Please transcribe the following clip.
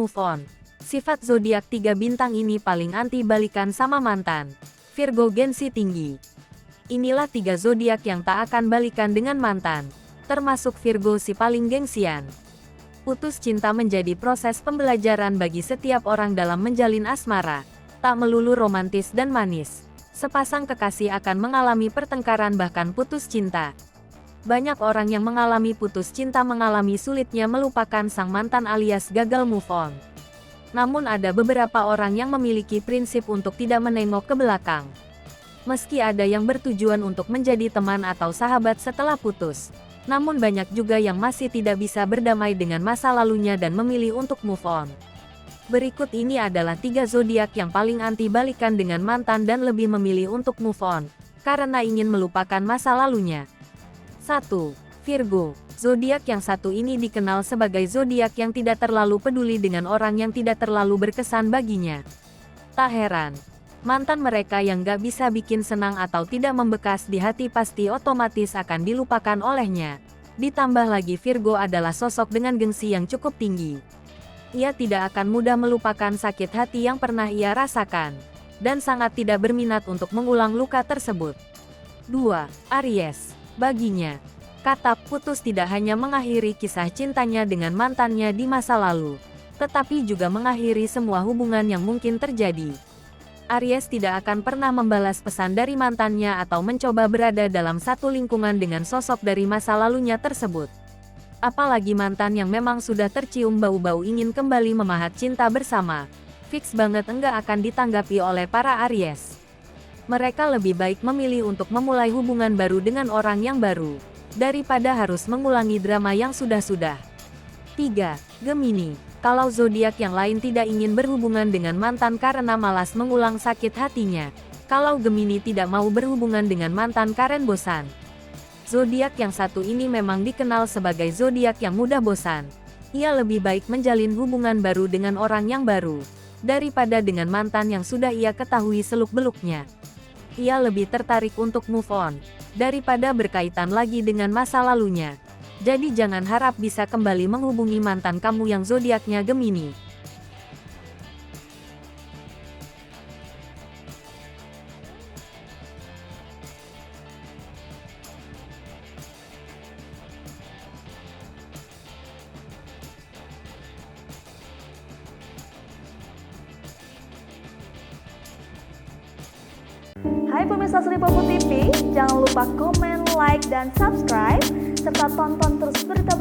move on. Sifat zodiak 3 bintang ini paling anti balikan sama mantan. Virgo gengsi tinggi. Inilah 3 zodiak yang tak akan balikan dengan mantan. Termasuk Virgo si paling gengsian. Putus cinta menjadi proses pembelajaran bagi setiap orang dalam menjalin asmara. Tak melulu romantis dan manis. Sepasang kekasih akan mengalami pertengkaran bahkan putus cinta. Banyak orang yang mengalami putus cinta mengalami sulitnya melupakan sang mantan alias gagal move on. Namun ada beberapa orang yang memiliki prinsip untuk tidak menengok ke belakang. Meski ada yang bertujuan untuk menjadi teman atau sahabat setelah putus. Namun banyak juga yang masih tidak bisa berdamai dengan masa lalunya dan memilih untuk move on. Berikut ini adalah 3 zodiak yang paling anti balikan dengan mantan dan lebih memilih untuk move on, karena ingin melupakan masa lalunya. 1. Virgo. Zodiak yang satu ini dikenal sebagai zodiak yang tidak terlalu peduli dengan orang yang tidak terlalu berkesan baginya. Tak heran, mantan mereka yang gak bisa bikin senang atau tidak membekas di hati pasti otomatis akan dilupakan olehnya. Ditambah lagi Virgo adalah sosok dengan gengsi yang cukup tinggi. Ia tidak akan mudah melupakan sakit hati yang pernah ia rasakan, dan sangat tidak berminat untuk mengulang luka tersebut. 2. Aries. Baginya, kata putus tidak hanya mengakhiri kisah cintanya dengan mantannya di masa lalu, tetapi juga mengakhiri semua hubungan yang mungkin terjadi. Aries tidak akan pernah membalas pesan dari mantannya atau mencoba berada dalam satu lingkungan dengan sosok dari masa lalunya tersebut. Apalagi mantan yang memang sudah tercium bau-bau ingin kembali memahat cinta bersama. Fix banget enggak akan ditanggapi oleh para Aries. Mereka lebih baik memilih untuk memulai hubungan baru dengan orang yang baru, daripada harus mengulangi drama yang sudah-sudah. 3. Gemini. Kalau zodiak yang lain tidak ingin berhubungan dengan mantan karena malas mengulang sakit hatinya. Kalau Gemini tidak mau berhubungan dengan mantan karena bosan. Zodiak yang satu ini memang dikenal sebagai zodiak yang mudah bosan. Ia lebih baik menjalin hubungan baru dengan orang yang baru, daripada dengan mantan yang sudah ia ketahui seluk-beluknya. Ia lebih tertarik untuk move on, daripada berkaitan lagi dengan masa lalunya. Jadi jangan harap bisa kembali menghubungi mantan kamu yang zodiaknya Gemini. Hai pemirsa Sri Popo TV, jangan lupa komen, like, dan subscribe, serta tonton terus berita